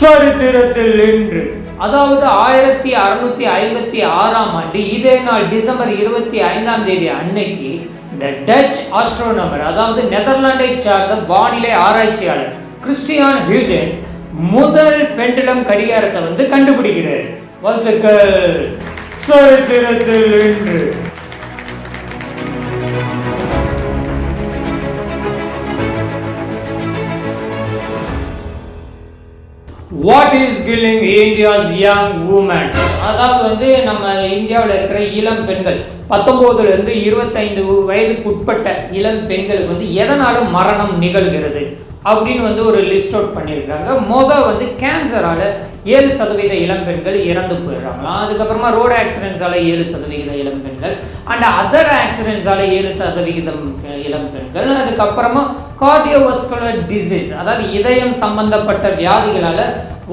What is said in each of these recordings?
சரித்திரத்தில் இன்று, அதாவது 1656 இதே நாள் டிசம்பர் 25 அன்னைக்கு இந்த டச் ஆஸ்ட்ரோனமர், அதாவது நெதர்லாண்டை சார்ந்த வானிலை ஆராய்ச்சியாளர் கிறிஸ்டியான் ஹியூஜென்ஸ் முதல் பெண்டுலம் கடிகாரத்தை கண்டுபிடிக்கிறார். வாழ்த்துக்கள். சரித்திரத்தில் இன்று. What is killing India's young women? அதாவது நம்ம இந்தியாவில் இருக்கிற இளம் பெண்கள் 19 இருந்து 25 வயதுக்கு உட்பட்ட இளம் பெண்களுக்கு எதனால மரணம் நிகழ்கிறது அப்படின்னு ஒரு லிஸ்ட் அவுட் பண்ணியிருக்காங்க. கேன்சரால 7% இளம் பெண்கள் இறந்து போயிடுறாங்களாம். அதுக்கப்புறமா ரோடு ஆக்சிடென்ட்ஸால 7% இளம் பெண்கள், அண்ட் அதர் ஆக்சிடென்ட்ஸால 7% இளம் பெண்கள், அதுக்கப்புறமா கார்டியோவாஸ்குலர் டிசீஸ், அதாவது இதயம் சம்பந்தப்பட்ட வியாதிகளால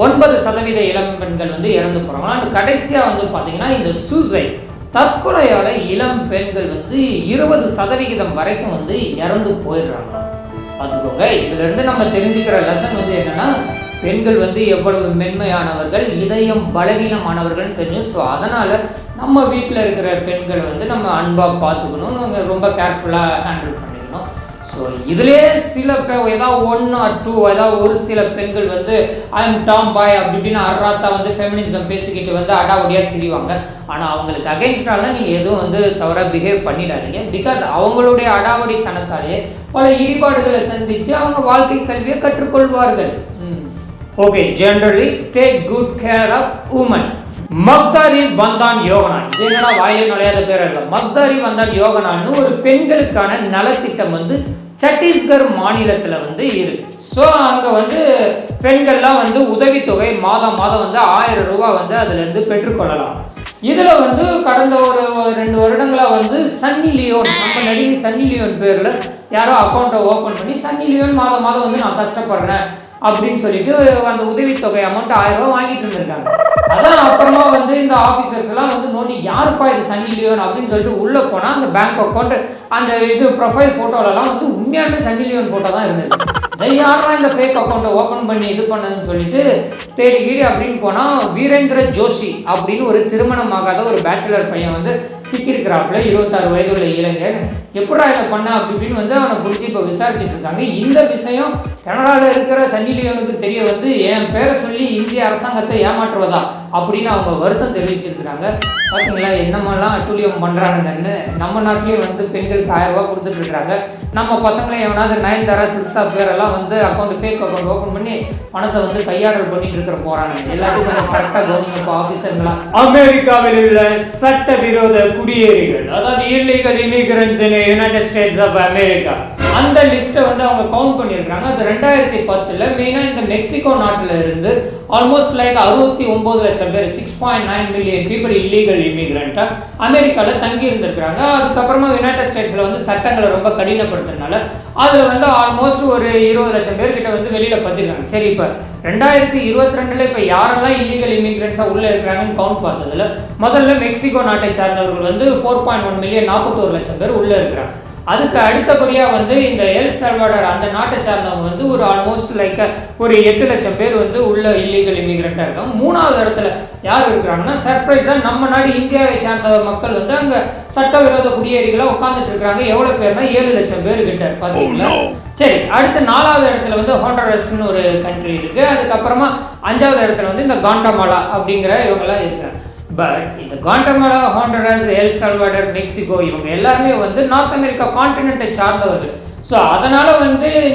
9% இளம் பெண்கள் இறந்து போறாங்களாம். அண்ட் கடைசியா பார்த்தீங்கன்னா இந்த சூசைட், தற்கொலையால இளம் பெண்கள் 20% வரைக்கும் இறந்து போயிடுறாங்க. அதுபோக இதுல இருந்து நம்ம தெரிஞ்சுக்கிற லெசன் என்னன்னா, பெண்கள் எவ்வளவு மென்மையானவர்கள், இதயம் பலவீனமானவர்கள் தெரியும். ஸோ அதனால நம்ம வீட்டில் இருக்கிற பெண்களை நம்ம அன்பாக பார்த்துக்கணும், ரொம்ப கேர்ஃபுல்லாக ஹேண்டில் பண்ணிக்கணும். ஸோ இதுலேயே சில ஏதாவது 1 or 2 ஏதாவது ஒரு சில பெண்கள் ஐ எம் டாம் பாய் அப்படி இப்படின்னு அர்ராத்தா ஃபெமினிசம் பேசிக்கிட்டு அடாவடியாக திரிவாங்க. ஆனால் அவங்களுக்கு அகெயின்ஸ்டாலாம் நீங்கள் எதுவும் தவறாக பிஹேவ் பண்ணிடாதீங்க. பிகாஸ் அவங்களுடைய அடாவடித்தனத்தாலே பல இடிபாடுகளை சந்தித்து அவங்க வாழ்க்கை கல்வியை கற்றுக்கொள்வார்கள். Okay, generally take good care of woman. மக்தாரி வந்தான் யோகனா, இது என்னடா வாயிலே நுழையாத பேர் இல்லை. மக்தாரி வந்தான் யோகனான்னு ஒரு பெண்களுக்கான நலத்திட்டம் சத்தீஸ்கர் மாநிலத்தில் இருக்கு. ஸோ அங்கே பெண்கள்லாம் உதவித்தொகை மாதம் 1000 ரூபாய் அதுலேருந்து பெற்றுக்கொள்ளலாம். இதில் கடந்த ஒரு 2 வருடங்களாக சன்னி லியோன், நம்ம நடிகை சன்னி லியோன் பேரில் யாரோ அக்கௌண்ட்டை ஓப்பன் பண்ணி சன்னி லியோன் மாதம் நான் கஷ்டப்படுறேன் அப்படின்னு சொல்லிட்டு அந்த உதவித்தொகை அமௌண்ட் 1000 ரூபாய் வாங்கிட்டு இருந்திருக்காங்க. அதான் அப்புறமா இந்த ஆஃபீஸர்ஸ் எல்லாம் நோண்டி யாருப்பா இது சன்னி லியோன் அப்படின்னு சொல்லிட்டு உள்ளே போனால் அந்த பேங்க் அக்கௌண்ட் அந்த ப்ரொஃபைல் ஃபோட்டோலலாம் உண்மையாலுமே சன்னி லியோன் ஃபோட்டோ தான் இருந்தது. யாரா இந்த ஃபேக் அக்கௌண்ட்டை ஓப்பன் பண்ணி இது பண்ணதுன்னு சொல்லிட்டு தேடிக்கிடி அப்படின்னு போனால் வீரேந்திர ஜோஷி அப்படின்னு ஒரு திருமணமாகாத ஒரு பேச்சுலர் பையன் சிக்கியிருக்கிறாப்புல, 26 வயது உள்ள இளைஞன். எப்படா இதை பண்ண அப்படி இப்படின்னு அவனை பிடிச்சி இப்போ விசாரிச்சுட்டு இருக்காங்க. இந்த விஷயம் கனடாவில் இருக்கிற சன்னி லியோனுக்கு தெரிய என் பேரை சொல்லி இந்திய அரசாங்கத்தை ஏமாற்றுவதா அப்படின்னு அவங்க வருத்தம் தெரிவிச்சிருக்கிறாங்க. பார்த்தீங்களா என்னமெல்லாம் அட்டூழியம் பண்ணுறாங்கன்னு. நம்ம நாட்டிலேயே பெண்களுக்கு 1000 ரூபாய் கொடுத்துட்டு இருக்கிறாங்க. நம்ம பசங்களை எவனாவது நயன்தாரா திரிஷா பேரெல்லாம் அக்கௌண்ட் ஃபேக் அக்கௌண்ட் ஓப்பன் பண்ணி பணத்தை கையாடல் பண்ணிட்டு இருக்கிற போறாங்க. எல்லாத்தையும் கரெக்டாக கவனிங்க ஆஃபீஸர்களா. அமெரிக்காவில் உள்ள சட்டவிரோத குடியேறிகள், அதாவது illegal immigrants in United States of America, அந்த லிஸ்ட்டை அவங்க கவுண்ட் பண்ணியிருக்காங்க. அது 2010 மெயினாக இந்த மெக்சிகோ நாட்டில் இருந்து ஆல்மோஸ்ட் லைக் 69 லட்சம் பேர், 6.9 மில்லியன் பீப்புள் இல்லீகல் இமிகிரண்ட்டாக அமெரிக்காவில் தங்கி இருந்திருக்கிறாங்க. அதுக்கப்புறமா யுனைடெட் ஸ்டேட்ஸில் சட்டங்களை ரொம்ப கடினப்படுத்துறதுனால அதில் ஆல்மோஸ்ட் ஒரு 20 லட்சம் பேர்கிட்ட வெளியில் பற்றிருக்காங்க. சரி, இப்போ 2022 இப்போ யாரெல்லாம் இல்லீகல் இமிகிரண்ட்ஸாக உள்ளே இருக்கிறாங்கன்னு கவுண்ட் பார்த்ததில் முதல்ல மெக்சிகோ நாட்டை சார்ந்தவர்கள் 4.1 மில்லியன் 41 லட்சம் பேர் உள்ளே இருக்கிறாங்க. அதுக்கு அடுத்தபடியாக இந்த எல் சல்வாடர் அந்த நாட்டை சார்ந்தவங்க ஒரு ஆல்மோஸ்ட் லைக் ஒரு 8 லட்சம் பேர் உள்ள இல்லீகல் இமிகிரண்ட்டாக இருக்காங்க. 3வது இடத்துல யார் இருக்கிறாங்கன்னா சர்ப்ரைஸாக நம்ம நாடு இந்தியாவை சார்ந்த மக்கள் அங்கே சட்டவிரோத குடியேறிகளாக உட்காந்துட்டு இருக்கிறாங்க. எவ்வளோ பேர்னா 7 லட்சம் பேர் கிட்ட பார்த்தீங்களா. சரி, அடுத்து 4வது இடத்துல ஹோண்டரஸ்ன்னு ஒரு கண்ட்ரி இருக்குது. அதுக்கப்புறமா 5வது இடத்துல இந்த காண்டமாலா அப்படிங்கிற இவங்கெல்லாம் இருக்கிறாங்க. பட் இந்த குவாட்டமாலா, ஹோண்டரஸ், எல் சல்வாடர், மெக்சிகோ இவங்க எல்லாருமே நார்த் அமெரிக்கா கான்டினென்ட்டை சார்ந்தவர்கள். ஸோ அதனால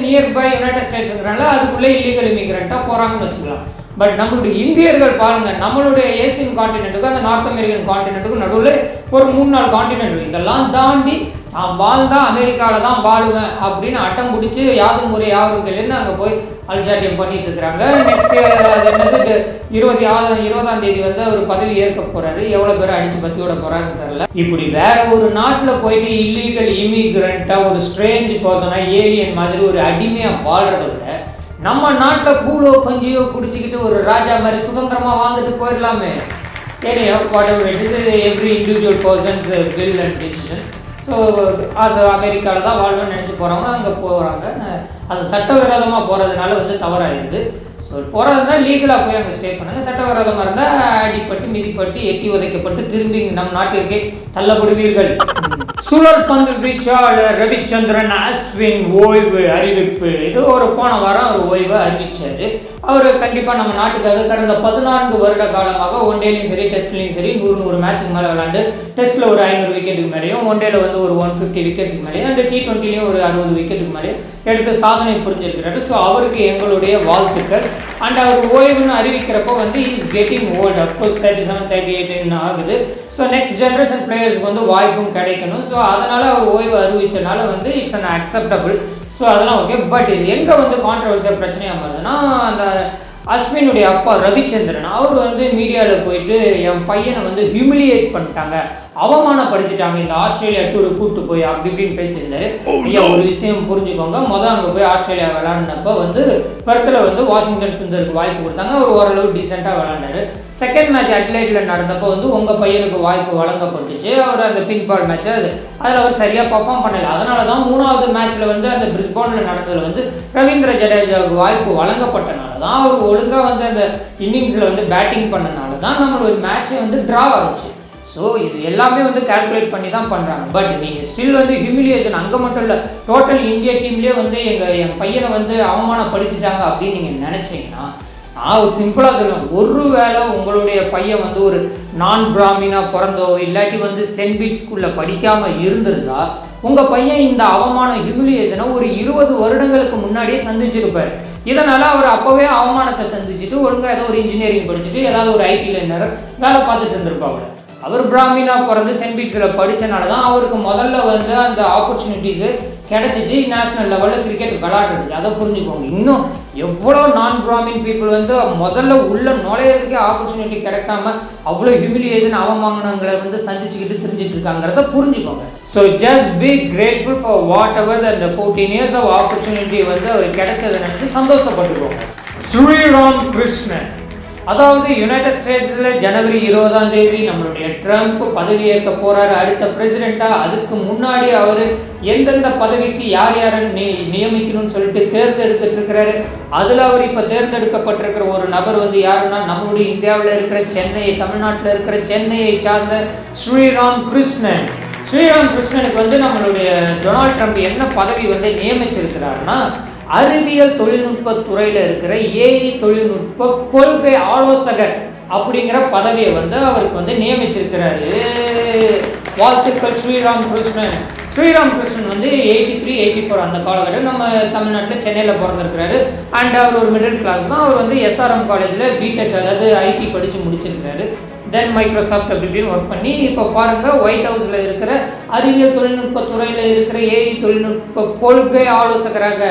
நியர்பை யுனைடெட் ஸ்டேட்ஸுங்கிறனால அதுக்குள்ளே இல்லீகல் இமிகிரண்ட்டாக போகிறாங்கன்னு வச்சுக்கலாம். பட் நம்மளுடைய இந்தியர்கள் பாருங்க, நம்மளுடைய ஏசியன் கான்டினென்ட்டுக்கும் அந்த நார்த் அமெரிக்கன் கான்டினென்ட்டுக்கும் நடுவில் ஒரு 3-4 கான்டினென்ட், இதெல்லாம் தாண்டி நான் வாழ்ந்தா அமெரிக்காவில் தான் வாழுவேன் அப்படின்னு அட்டம் பிடிச்சி யாரும் முறை யாருங்கள்லேருந்து அங்கே போய் அல்சாட்டியம் பண்ணிட்டு இருக்கிறாங்க. நெக்ஸ்ட் அது என்னது 20ஆம் தேதி அவர் பதவி ஏற்க போறாரு. எவ்வளோ பேர் அடிச்சு பத்தியோட போறாருன்னு தெரியல. இப்படி வேற ஒரு நாட்டில் போயிட்டு இல்லீகல் இமிகிரண்ட்டா ஒரு ஸ்ட்ரேஞ்ச் பர்சனா ஏலியன் மாதிரி ஒரு அடிமையா வாழ்றத விட நம்ம நாட்டில் கூழோ கொஞ்சியோ குடிச்சிக்கிட்டு ஒரு ராஜா மாதிரி சுதந்திரமா வாழ்ந்துட்டு போயிடலாமே. Every individual persons will and decision. So அது அமெரிக்காவில் தான் வாழ்வேன்னு நினச்சி போகிறவங்க அங்கே போகிறாங்க. அது சட்டவிரோதமாக போகிறதுனால தவறாயிருது. ஸோ போகிறதா லீகலாக போய் அங்கே ஸ்டே பண்ணுங்கள், சட்டவிரோதமாக இருந்தால் அடிப்பட்டு மிதிப்பட்டு எட்டி உதைக்கப்பட்டு திரும்பி நம் நாட்டிற்கே தள்ளப்படுவீர்கள். சுழல் பந்து வீச்சாளர் ரவிச்சந்திரன் அஸ்வின் ஓய்வு அறிவிப்பு. இது ஒரு போன வாரம் அவர் ஓய்வை அறிவிச்சார். அவர் கண்டிப்பாக நம்ம நாட்டுக்காக கடந்த 14 வருட காலமாக ஒன் டேலையும் சரி டெஸ்ட்லையும் சரி 100 மேட்சுக்கு மேலே விளாண்டு, டெஸ்ட்டில் ஒரு 500 விக்கெட்டுக்கு மேலேயும், ஒன் டேல வந்து ஒரு 150 விக்கெட்ஸுக்கு மேலேயும், அந்த T20லையும் ஒரு 60 விக்கெட்டுக்கு மேலேயும் எடுத்து சாதனை புரிஞ்சிருக்கிறாரு. ஸோ அவருக்கு எங்களுடைய வாழ்த்துக்கள். அண்ட் அவர் ஓய்வுன்னு அறிவிக்கிறப்போ வந்து இஸ் கெட்டிங் ஓல்டு, அப்கோர்ஸ் 37, 38 ஆகுது. ஸோ நெக்ஸ்ட் ஜென்ரேஷன் பிளேயர்ஸ்க்கு வந்து வாய்ப்பும் கிடைக்கணும். ஸோ அதனால் அவர் ஓய்வு அறிவிச்சனால வந்து இட்ஸ் அன் அக்செப்டபிள். ஸோ அதெல்லாம் ஓகே. பட் இது எங்கே வந்து கான்ட்ரவர்சியல் பிரச்சனையாக மாறுதுன்னா, அந்த அஸ்வினுடைய அப்பா ரவிச்சந்திரன் அவர் வந்து மீடியாவில் போயிட்டு என் பையனை வந்து ஹியூமிலியேட் பண்ணிட்டாங்க, அவமானப்படுத்திட்டாங்க இந்த ஆஸ்திரேலியா டூர் கூப்பிட்டு போய் அப்படி இப்படின்னு பேசியிருந்தாரு. ஐயா ஒரு விஷயம் புரிஞ்சுக்கோங்க, அங்கே போய் ஆஸ்திரேலியா விளாட்னப்போ வந்து பெர்த்தில் வந்து வாஷிங்டன் சுந்தருக்கு வாய்ப்பு கொடுத்தாங்க. அவர் ஓரளவு டீசெண்டாக விளாண்டாரு. செகண்ட் மேட்ச் அட்லைட்டில் நடந்தப்போ வந்து உங்கள் பையனுக்கு வாய்ப்பு வழங்கப்பட்டுச்சு. அவர் அந்த பிங்க் பால் மேட்ச் அதில் அவர் சரியாக பர்ஃபார்ம் பண்ணல. அதனால தான் 3வது மேட்ச்சில் வந்து அந்த பிரிஸ்பேனில் நடந்ததில் வந்து ரவீந்திர ஜடேஜாவுக்கு வாய்ப்பு வழங்கப்பட்டனால தான், அவர் ஒழுங்காக வந்து அந்த இன்னிங்ஸில் வந்து பேட்டிங் பண்ணனால தான் நம்மளோட மேட்ச்சை வந்து ட்ரா ஆச்சு. ஸோ இது எல்லாமே வந்து கால்குலேட் பண்ணி தான் பண்ணுறாங்க. பட் நீங்கள் ஸ்டில் வந்து ஹியூமிலியேஷன் அங்கே மட்டும் இல்லை, டோட்டல் இந்தியா டீம்லேயே வந்து என் பையனை வந்து அவமானப்படுத்திட்டாங்க அப்படின்னு நீங்கள் நினச்சிங்கன்னா, நான் சிம்பிளாக சொல்லுவேன், ஒரு வேளை உங்களுடைய பையன் வந்து ஒரு நான் பிராமினாக பிறந்தோ இல்லாட்டி வந்து சென்ட் பீட் ஸ்கூலில் படிக்காமல் இருந்திருந்தா உங்கள் பையன் இந்த அவமான ஹியூமிலியேஷனை ஒரு 20 வருடங்களுக்கு முன்னாடியே சந்திச்சிருப்பார். இதனால் அவர் அப்போவே அவமானத்தை சந்திச்சுட்டு ஒழுங்காக ஏதோ ஒரு இன்ஜினியரிங் படிச்சுட்டு ஏதாவது ஒரு ஐடியில் வேலை பார்த்துட்டு இருந்திருப்பாங்க. அவர் பிராமினா பிறந்து சென்ட் பீட்ஸில் படித்தனால தான் அவருக்கு முதல்ல வந்து அந்த ஆப்பர்ச்சுனிட்டிஸு கிடைச்சிச்சு நேஷனல் லெவலில் கிரிக்கெட் விளையாடுறது. அதை புரிஞ்சுக்கோங்க. இன்னும் எவ்வளோ நான் பிராமின் பீப்புள் வந்து முதல்ல உள்ள நுழையிறதுக்கே ஆப்பர்ச்சுனிட்டி கிடைக்காம அவ்வளோ ஹியூமிலியேஷன் அவமானங்களை வந்து சந்திச்சுக்கிட்டு தெரிஞ்சிட்டு இருக்காங்கிறத புரிஞ்சுக்கோங்க. So just be grateful for whatever அந்த 14 years ஆஃப் ஆப்பர்ச்சுனிட்டி வந்து அவர் கிடைச்சதை நினச்சி சந்தோஷப்பட்டுக்கோங்க. ஸ்ரீராம் கிருஷ்ணன், அதாவது யுனைடெட் ஸ்டேட்ஸில் ஜனவரி 20ஆம் தேதி நம்மளுடைய ட்ரம்ப் பதவியேற்க போகிறாரு அடுத்த பிரசிடெண்ட்டாக. அதுக்கு முன்னாடி அவர் எந்தெந்த பதவிக்கு யார் யாரை நியமிக்கணும்னு சொல்லிட்டு தேர்ந்தெடுத்துட்டு இருக்கிறாரு. அதில் அவர் இப்போ தேர்ந்தெடுக்கப்பட்டிருக்கிற ஒரு நபர் வந்து யாருன்னா, நம்மளுடைய இந்தியாவில் இருக்கிற தமிழ்நாட்டில் இருக்கிற சென்னையை சார்ந்த ஸ்ரீராம் கிருஷ்ணன். ஸ்ரீராம் கிருஷ்ணனுக்கு வந்து நம்மளுடைய டொனால்ட் ட்ரம்ப் என்ன பதவி வந்து நியமிச்சிருக்கிறாருன்னா, அறிவியல் தொழில்நுட்ப துறையில் இருக்கிற ஏஐ தொழில்நுட்ப கொள்கை ஆலோசகர் அப்படிங்கிற பதவியை வந்து அவருக்கு வந்து நியமிச்சிருக்கிறாரு. வாழ்த்துக்கள் ஸ்ரீராம் கிருஷ்ணன். ஸ்ரீராம் கிருஷ்ணன் வந்து 83, 84 அந்த காலகட்டம் நம்ம தமிழ்நாட்டில் சென்னையில் பிறந்திருக்கிறாரு. அண்ட் அவர் ஒரு மிடில் கிளாஸ் தான். அவர் வந்து எஸ்ஆர்எம் காலேஜில் பிடெக் அதாவது ஐடி படித்து முடிச்சிருக்கிறாரு. தென் மைக்ரோசாஃப்ட் அப்படி இப்படின்னு ஒர்க் பண்ணி இப்போ பாருங்கள் ஒயிட் ஹவுஸில் இருக்கிற அறிவியல் தொழில்நுட்ப துறையில் இருக்கிற ஏஐ தொழில்நுட்ப கொள்கை ஆலோசகராக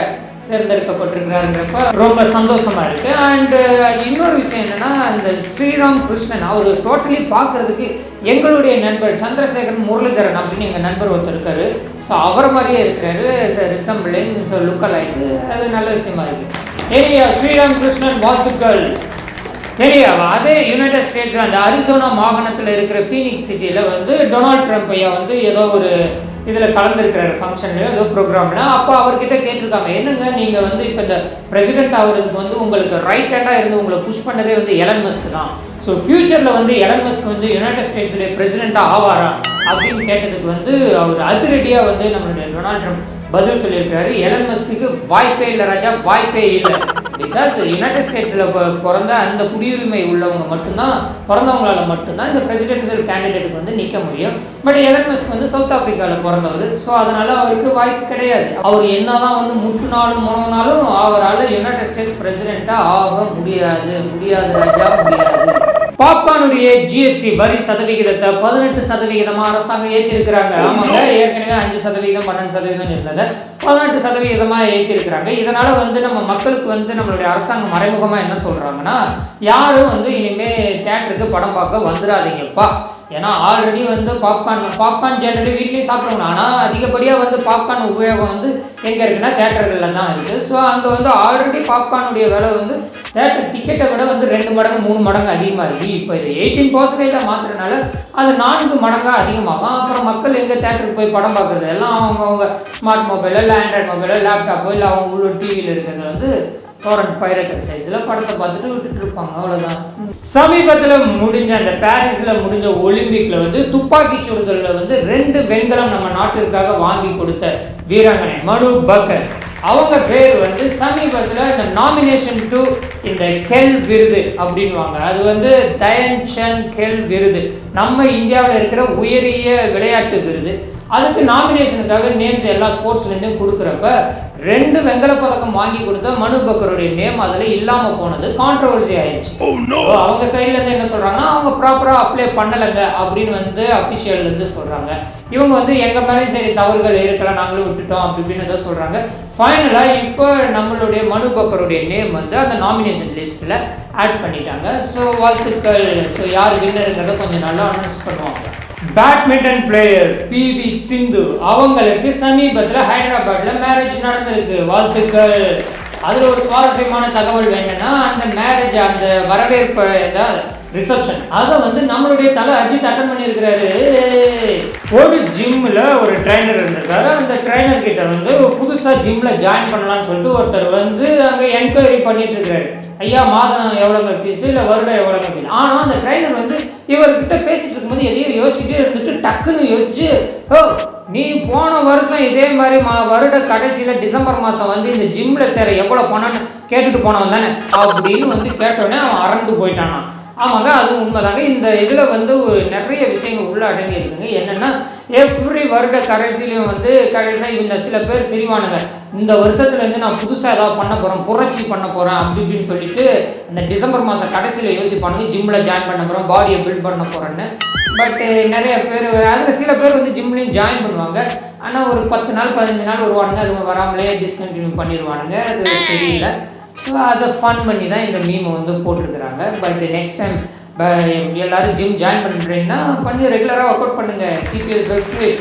தேர்ந்தெடுக்கப்பட்டிருக்கிறாருங்கிறப்ப ரொம்ப சந்தோஷமா இருக்கு. அண்டு இன்னொரு விஷயம் என்னன்னா, இந்த ஸ்ரீராம் கிருஷ்ணன் அவர் டோட்டலி பார்க்கறதுக்கு எங்களுடைய நண்பர் சந்திரசேகரன் முரளிதரன் அப்படின்னு எங்கள் நண்பர் ஒருத்தர் இருக்காரு. ஸோ அவரை மாதிரியே இருக்கிறாரு, ரிசம்பிளிங், ஸோ லுக்கல் ஆகிட்டு அது நல்ல விஷயமா இருக்கு. ஏரியா ஸ்ரீராம் கிருஷ்ணன் வாழ்த்துக்கள். தெரியாவா அதே யுனைடெட் ஸ்டேட்ஸ் அந்த அரிசோனா மாகாணத்தில் இருக்கிற ஃபீனிக்ஸ் சிட்டியில் வந்து டொனால்ட் ட்ரம்ப் ஐயா வந்து ஏதோ ஒரு இதில் கலந்துருக்கிறாரு ஃபங்க்ஷன்லையோ ஏதோ ப்ரோக்ராம்ல. அப்போ அவர்கிட்ட கேட்டிருக்காங்க, என்னங்க நீங்கள் வந்து இப்போ இந்த பிரசிடென்ட் ஆகிறதுக்கு வந்து உங்களுக்கு ரைட் ஹேண்டாக இருந்து உங்களை புஷ் பண்ணதே வந்து எலன் மஸ்க் தான். ஸோ ஃபியூச்சரில் வந்து எலன் மஸ்க் வந்து யுனைடெட் ஸ்டேட்ஸுடைய பிரசிடெண்ட்டாக ஆவாரா அப்படின்னு கேட்டதுக்கு வந்து அவர் அதிரடியாக வந்து நம்மளுடைய டொனால்ட் ட்ரம்ப் பதில் சொல்லியிருக்காரு. எலன் மஸ்க்கு வாய்ப்பே இல்லை ராஜா, வாய்ப்பே இல்லை. பிகாஸ் யுனைடெட் ஸ்டேட்ஸில் பிறந்த அந்த குடியுரிமை உள்ளவங்க மட்டும்தான், பிறந்தவங்களால மட்டும்தான் இந்த பிரசிடென்சியல் கேண்டிடேட்டுக்கு வந்து நிற்க முடியும். பட் எலன் மஸ்க் வந்து சவுத் ஆப்பிரிக்காவில் பிறந்தவர். ஸோ அதனால அவருக்கு வாய்ப்பு கிடையாது. அவர் என்னதான் வந்து முட்டுனாலும் முனங்கினாலும் அவரால் யுனைடெட் ஸ்டேட்ஸ் பிரசிடெண்ட்டாக ஆக முடியாது. முடியாது ராஜா, முடியாது. பாப்கார்னுடைய ஜிஎஸ்டி வரி சதவிகிதத்தை 18% அரசாங்கம் ஏற்றிருக்கிறாங்க. ஆமாங்க, ஏற்கனவே 5%, 12% இருந்தது, 18% ஏற்றிருக்கிறாங்க. இதனால வந்து நம்ம மக்களுக்கு வந்து நம்மளுடைய அரசாங்கம் மறைமுகமாக என்ன சொல்றாங்கன்னா, யாரும் வந்து இனிமே தியேட்டருக்கு படம் பார்க்க வந்துடாதீங்கப்பா. ஏன்னா ஆல்ரெடி வந்து பாப்கார்ன் ஜென்ரலி வீட்லேயும் சாப்பிடுவாங்க. ஆனால் அதிகப்படியாக வந்து பாப்கார்ன் உபயோகம் வந்து எங்கே இருக்குன்னா தியேட்டர்களில் தான் இருக்குது. ஸோ அங்கே வந்து ஆல்ரெடி பாப்கார்னுடைய விலை வந்து தியேட்டர் டிக்கெட்டை விட வந்து 2 மடங்கு 3 மடங்கு அதிகமாக இருக்குது. இப்போ இது 18% மாற்றுறதுனால அது 4 மடங்காக அதிகமாகும். அப்புறம் மக்கள் எங்கே தியேட்டருக்கு போய் படம் பார்க்குறது எல்லாம் அவங்க ஸ்மார்ட் மொபைலோ இல்லை ஆண்ட்ராய்ட் மொபைலோ லேப்டாப்போ இல்லை அவங்க உள்ளூர் டிவியில் இருக்கிறது வந்து டொரண்ட் பைரேட்டட் சைஸ்ல படத்தை பார்த்துட்டு விட்டுட்டு இருப்பாங்க, அவ்வளவுதான். சமீபத்தில் முடிஞ்ச அந்த பாரிஸ்ல முடிஞ்ச ஒலிம்பிக்ல வந்து துப்பாக்கி சுடுதல்ல வந்து 2 வெண்கலம் நம்ம நாட்டிற்காக வாங்கி கொடுத்த வீராங்கனை மனு பக்கர், அவங்க பேர் வந்து சமீபத்தில் இந்த நாமினேஷன் டு இந்த கெல் விருது அப்படின்வாங்க. அது வந்து தயன் சந்த் கெல் விருது, நம்ம இந்தியாவில் இருக்கிற உயரிய விளையாட்டு விருது. அதுக்கு நாமினேஷனுக்காக நேம்ஸ் எல்லா ஸ்போர்ட்ஸ்லேருந்தும் கொடுக்குறப்ப 2 வெண்கலப் பதக்கம் வாங்கி கொடுத்த மனு பக்கருடைய நேம் அதில் இல்லாமல் போனது கான்ட்ரவர்சி ஆயிடுச்சு. அவங்க சைட்லேருந்து என்ன சொல்கிறாங்கன்னா, அவங்க ப்ராப்பராக அப்ளை பண்ணலைங்க அப்படின்னு வந்து அஃபிஷியல்லேருந்து சொல்கிறாங்க. இவங்க வந்து எங்கள் மேலே சரி தவறுகள் இருக்கலாம், நாங்களும் விட்டுட்டோம் அப்படி இப்படின்னு தான் சொல்கிறாங்க. ஃபைனலாக இப்போ நம்மளுடைய மனு பக்கருடைய நேம் வந்து அந்த நாமினேஷன் லிஸ்ட்டில் ஆட் பண்ணிட்டாங்க. ஸோ வாழ்த்துக்கள். ஸோ யார் வின்னருங்கிறத கொஞ்சம் நல்லா அனௌன்ஸ் பண்ணுவாங்க. பேட்மிண்டன் பிளேயர் பிவி சிந்து அவங்களுக்கு சமீபத்தில் ஹைதராபாத்ல மேரேஜ் நடந்திருக்கு, வாழ்த்துக்கள். அதில் ஒரு சுவாரஸ்யமான தகவல் வேணும்னா, அந்த மேரேஜ் அந்த வரவேற்பு ரிசப்ஷன் அதை வந்து நம்மளுடைய தலை அஜித் அட்டன் பண்ணியிருக்கிறாரு. ஒரு ஜிம்மில் ஒரு ட்ரைனர் இருந்திருக்காரு. அந்த ட்ரைனர் கிட்ட வந்து புதுசாக ஜிம்மில் ஜாயின் பண்ணலான்னு சொல்லிட்டு ஒருத்தர் வந்து அங்கே என்கொயரி பண்ணிட்டு இருக்காரு. ஐயா மாதம் எவ்வளோங்க ஃபீஸு, இல்லை வருடம் எவ்வளோங்க ஃபீஸ். ஆனால் அந்த ட்ரைனர் வந்து இவர்கிட்ட பேசிட்டு இருக்கும்போது எதையும் யோசிச்சுட்டே இருந்துட்டு டக்குன்னு யோசிச்சு, ஓ நீ போன வருஷம் இதே மாதிரி வருட கடைசியில் டிசம்பர் மாதம் வந்து இந்த ஜிம்மில் சேர எவ்வளோ பணம்னு கேட்டுட்டு போனவன் தானே அப்படின்னு வந்து கேட்டோடனே அவன் அரண்டு போயிட்டானா. ஆமாங்க, அதுவும் உண்மைதாங்க. இந்த இதில் வந்து நிறைய விஷயங்கள் உள்ள அடங்கி இருக்குங்க. என்னென்னா, எவ்ரி வருட கடைசியிலையும் வந்து கடைசியாக இந்த சில பேர் தெரிவானுங்க, இந்த வருஷத்துலேருந்து நான் புதுசாக ஏதாவது பண்ண போகிறேன், புரட்சி பண்ண போகிறேன் அப்படி இப்படின்னு சொல்லிட்டு அந்த டிசம்பர் மாதம் கடைசியில் யோசிப்பானுங்க, ஜிம்மில் ஜாயின் பண்ண போகிறோம், பாடியை பில்ட் பண்ண போகிறேன்னு. பட் நிறைய பேர் அதில் சில பேர் வந்து ஜிம்லேயும் ஜாயின் பண்ணுவாங்க. ஆனால் ஒரு 10 நாள் 15 நாள் வருவானுங்க, அது வராமலே டிஸ்கண்டினியூ பண்ணிடுவானுங்க, அது தெரியல. ஸோ அதை ஃபன் பண்ணி தான் இந்த மீமை வந்து போட்டிருக்கிறாங்க. பட் நெக்ஸ்ட் டைம் எல்லாரும் ஜிம் ஜாயின் பண்ணுறீங்கன்னா பண்ணி ரெகுலராக ஒர்க் அவுட் பண்ணுங்கள். Keep your self fit.